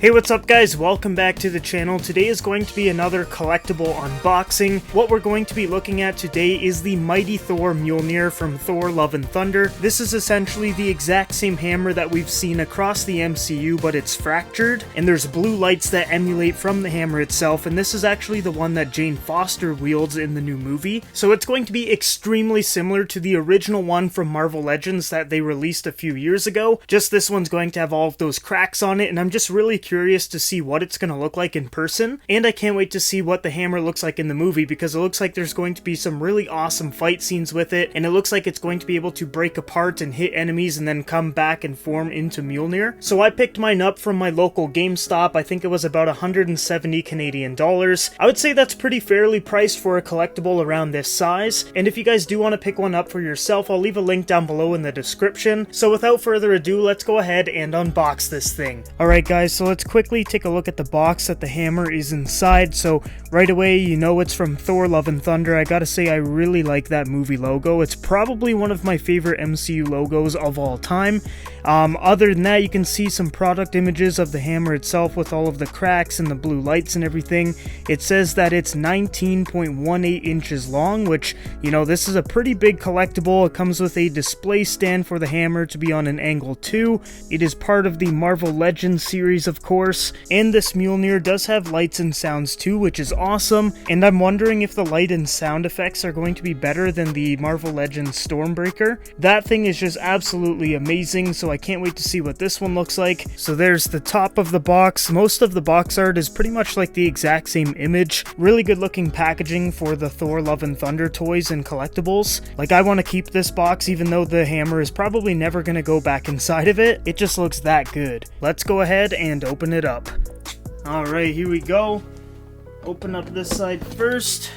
Hey, what's up guys? Welcome back to the channel. Today is going to be another collectible unboxing. What we're going to be looking at today is the Mighty Thor Mjolnir from Thor Love and Thunder. This is essentially the exact same hammer that we've seen across the MCU, but it's fractured, and there's blue lights that emulate from the hammer itself, and this is actually the one that Jane Foster wields in the new movie. So it's going to be extremely similar to the original one from Marvel Legends that they released a few years ago. Just this one's going to have all of those cracks on it, and I'm just really curious to see what it's going to look like in person, and I can't wait to see what the hammer looks like in the movie, because it looks like there's going to be some really awesome fight scenes with it, and it looks like it's going to be able to break apart and hit enemies and then come back and form into Mjolnir. So I picked mine up from my local GameStop. I think it was about 170 Canadian dollars. I would say that's pretty fairly priced for a collectible around this size, and if you guys do want to pick one up for yourself, I'll leave a link down below in the description. So without further ado, let's go ahead and unbox this thing. Alright guys, so let's quickly take a look at the box that the hammer is inside. So right away, you know it's from Thor Love and Thunder. I gotta say, I really like that movie logo. It's probably one of my favorite MCU logos of all time. Other than that, you can see some product images of the hammer itself with all of the cracks and the blue lights and everything. It says that it's 19.18 inches long, which, you know, this is a pretty big collectible. It comes with a display stand for the hammer to be on an angle too. It is part of the Marvel Legends series, of course, and this Mjolnir does have lights and sounds too, which is awesome, and I'm wondering if the light and sound effects are going to be better than the Marvel Legends Stormbreaker. That thing is just absolutely amazing, so I can't wait to see what this one looks like. So there's the top of the box. Most of the box art is pretty much like the exact same image. Really good looking packaging for the Thor Love and Thunder toys and collectibles. Like, I want to keep this box even though the hammer is probably never going to go back inside of it. It just looks that good. Let's go ahead and open it up. Alright, here we go. Open up this side first.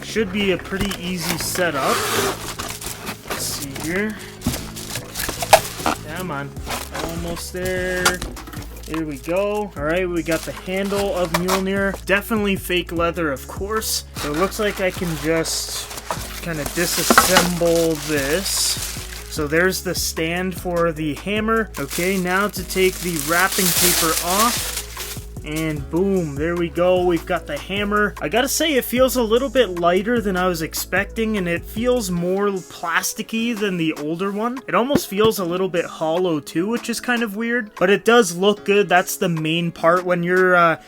Should be a pretty easy setup. Let's see here. Come on. Almost there. Here we go. Alright, we got the handle of Mjolnir. Definitely fake leather, of course. So it looks like I can just kind of disassemble this. So there's the stand for the hammer. Okay, now to take the wrapping paper off. And boom, there we go. We've got the hammer. I gotta say, it feels a little bit lighter than I was expecting, and it feels more plasticky than the older one. It almost feels a little bit hollow too, which is kind of weird, but it does look good. That's the main part. When you're,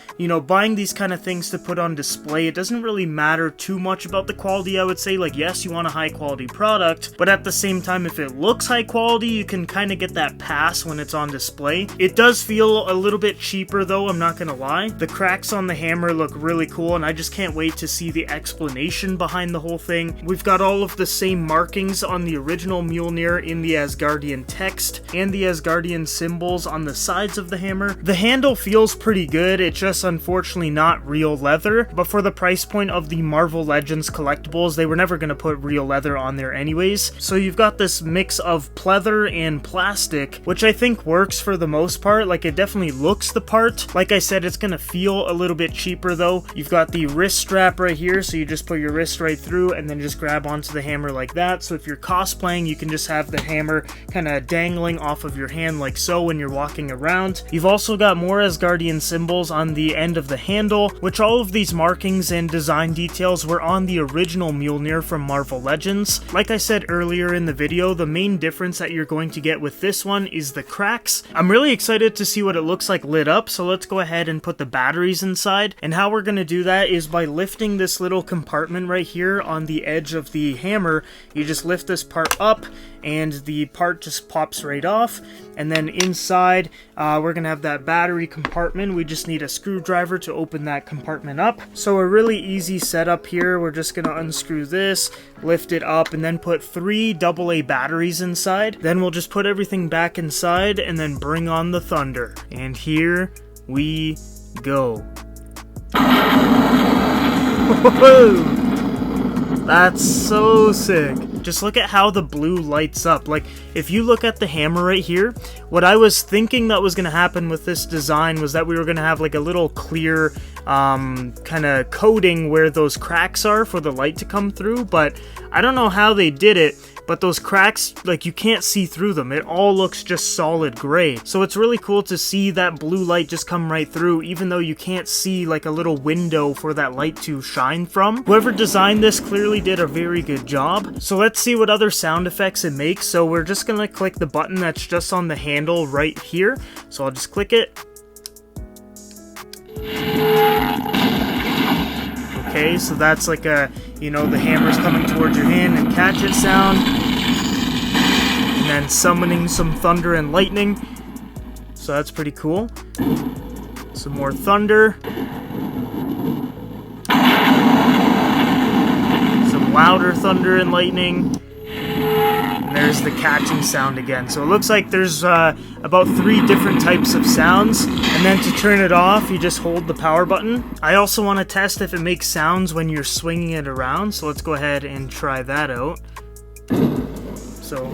buying these kind of things to put on display, it doesn't really matter too much about the quality, I would say. Like, yes, you want a high quality product, but at the same time, if it looks high quality, you can kind of get that pass when it's on display. It does feel a little bit cheaper though, I'm not gonna lie. The cracks on the hammer look really cool, and I just can't wait to see the explanation behind the whole thing. We've got all of the same markings on the original Mjolnir in the Asgardian text and the Asgardian symbols on the sides of the hammer. The handle feels pretty good. It's just unfortunately not real leather, but for the price point of the Marvel Legends collectibles, they were never going to put real leather on there anyways. So you've got this mix of pleather and plastic, which I think works for the most part. Like, it definitely looks the part. Like I said, it's going to feel a little bit cheaper though. You've got the wrist strap right here, so you just put your wrist right through and then just grab onto the hammer like that. So if you're cosplaying, you can just have the hammer kind of dangling off of your hand like so when you're walking around. You've also got more Asgardian symbols on the end of the handle, which all of these markings and design details were on the original Mjolnir from Marvel Legends. Like I said earlier in the video, the main difference that you're going to get with this one is the cracks. I'm really excited to see what it looks like lit up, so let's go ahead and put the batteries inside. And how we're going to do that is by lifting this little compartment right here on the edge of the hammer. You just lift this part up and the part just pops right off, and then inside we're gonna have that battery compartment. We just need a screwdriver to open that compartment up. So a really easy setup here. We're just gonna unscrew this, lift it up, and then put 3 AA batteries inside. Then we'll just put everything back inside and then bring on the thunder. And here we go. Whoa! That's so sick. Just look at how the blue lights up. Like, if you look at the hammer right here, what I was thinking that was going to happen with this design was that we were going to have like a little clear kind of coating where those cracks are for the light to come through, but I don't know how they did it, but those cracks, like, you can't see through them. It all looks just solid gray. So it's really cool to see that blue light just come right through, even though you can't see like a little window for that light to shine from. Whoever designed this clearly did a very good job. So let's see what other sound effects it makes. So we're just gonna click the button that's just on the handle right here. So I'll just click it. Okay, so that's like a, you know, the hammer's coming towards your hand and catch it sound. And then summoning some thunder and lightning. So that's pretty cool. Some more thunder. Some louder thunder and lightning. And there's the catching sound again. So it looks like there's about 3 different types of sounds. And then to turn it off, you just hold the power button. I also want to test if it makes sounds when you're swinging it around. So let's go ahead and try that out. So,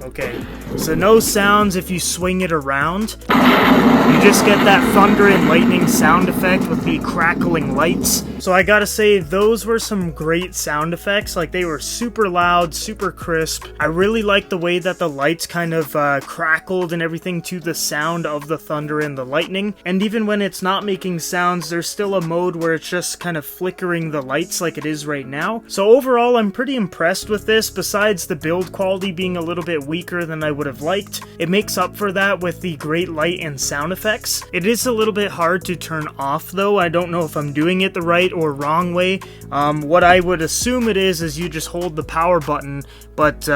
okay. So no sounds if you swing it around. You just get that thunder and lightning sound effect with the crackling lights. So I gotta say, those were some great sound effects. Like, they were super loud, super crisp. I really liked the way that the lights kind of crackled and everything to the sound of the thunder and the lightning. And even when it's not making sounds, there's still a mode where it's just kind of flickering the lights like it is right now. So overall, I'm pretty impressed with this. Besides the build quality being a little bit weaker than I would have liked, it makes up for that with the great light and sound effects. It is a little bit hard to turn off though. I don't know if I'm doing it the right or wrong way. What I would assume it is you just hold the power button, but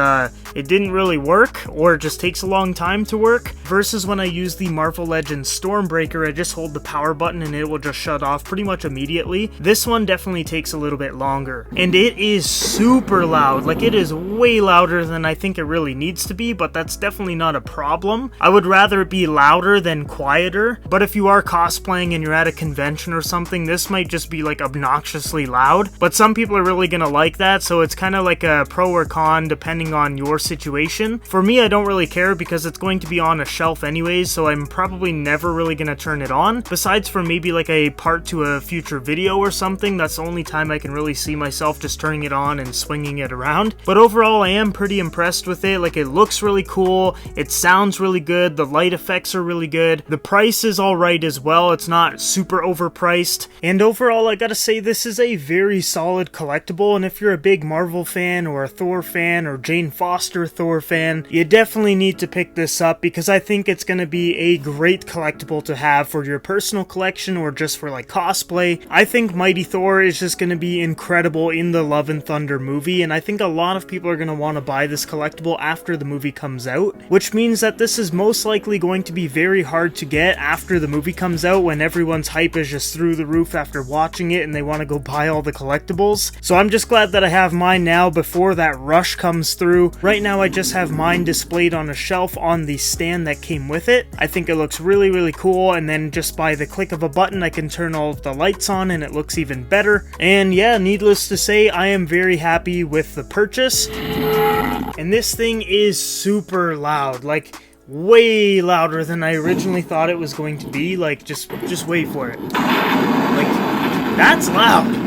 it didn't really work, or it just takes a long time to work, versus when I use the Marvel Legends Stormbreaker, I just hold the power button and it will just shut off pretty much immediately. This one definitely takes a little bit longer, and it is super loud. Like, it is way louder than I think it really needs to be, but that's definitely not a problem. I would rather it be louder than quieter, but if you are cosplaying and you're at a convention or something, this might just be like obnoxiously loud, but some people are really gonna like that, so it's kind of like a pro or con depending on your situation. For me, I don't really care because it's going to be on a shelf anyways, so I'm probably never really gonna turn it on, besides for maybe like a part to a future video or something. That's the only time I can really see myself just turning it on and swinging it around. But overall, I am pretty impressed with it. Like, it looks really cool, it sounds really good, the light effects are really good, the price is alright as well, it's not super overpriced, and overall I gotta say this is a very solid collectible. And if you're a big Marvel fan or a Thor fan or Jane Foster Thor fan, you definitely need to pick this up, because I think it's gonna be a great collectible to have for your personal collection or just for like cosplay. I think Mighty Thor is just gonna be incredible in the Love and Thunder movie, and I think a lot of people are gonna want to buy this collectible after the movie comes out, which means that this is most likely going to be very hard to get after the movie comes out, when everyone's hype is just through the roof after watching it and they want to go buy all the collectibles. So I'm just glad that I have mine now before that rush comes through. Right now I just have mine displayed on a shelf on the stand that came with it. I think it looks really, really cool, and then just by the click of a button I can turn all of the lights on and it looks even better. And yeah, needless to say, I am very happy with the purchase. And this thing is super loud, like way louder than I originally thought it was going to be. Like, just wait for it. Like, that's loud.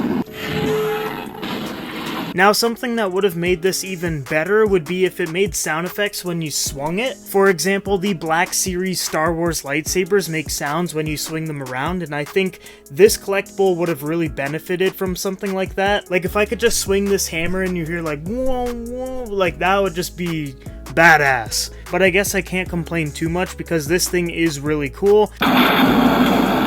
Now, something that would have made this even better would be if it made sound effects when you swung it. For example, the Black Series Star Wars lightsabers make sounds when you swing them around, and I think this collectible would have really benefited from something like that. Like, if I could just swing this hammer and you hear like, whoa, whoa, like, that would just be badass. But I guess I can't complain too much because this thing is really cool.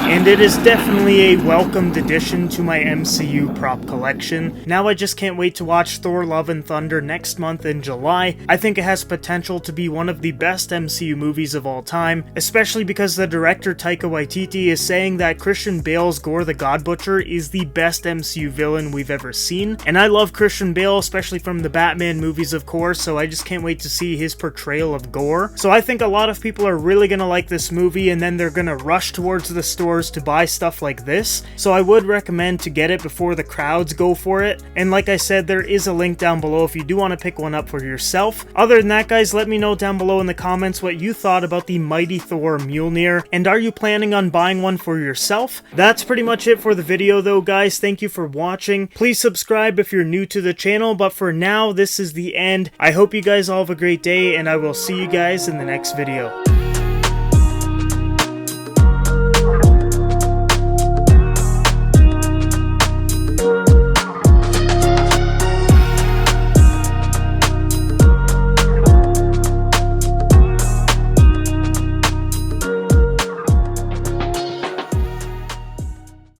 And it is definitely a welcomed addition to my MCU prop collection. Now I just can't wait to watch Thor Love and Thunder next month in July. I think it has potential to be one of the best MCU movies of all time, especially because the director Taika Waititi is saying that Christian Bale's Gore the God Butcher is the best MCU villain we've ever seen. And I love Christian Bale, especially from the Batman movies of course, so I just can't wait to see his portrayal of Gore. So I think a lot of people are really gonna like this movie, and then they're gonna rush towards the stores stores to buy stuff like this, so I would recommend to get it before the crowds go for it. And like I said, there is a link down below if you do want to pick one up for yourself. Other than that, guys, let me know down below in the comments what you thought about the Mighty Thor Mjolnir, and are you planning on buying one for yourself? That's pretty much it for the video though, guys. Thank you for watching. Please subscribe if you're new to the channel, but for now, this is the end. I hope you guys all have a great day, and I will see you guys in the next video.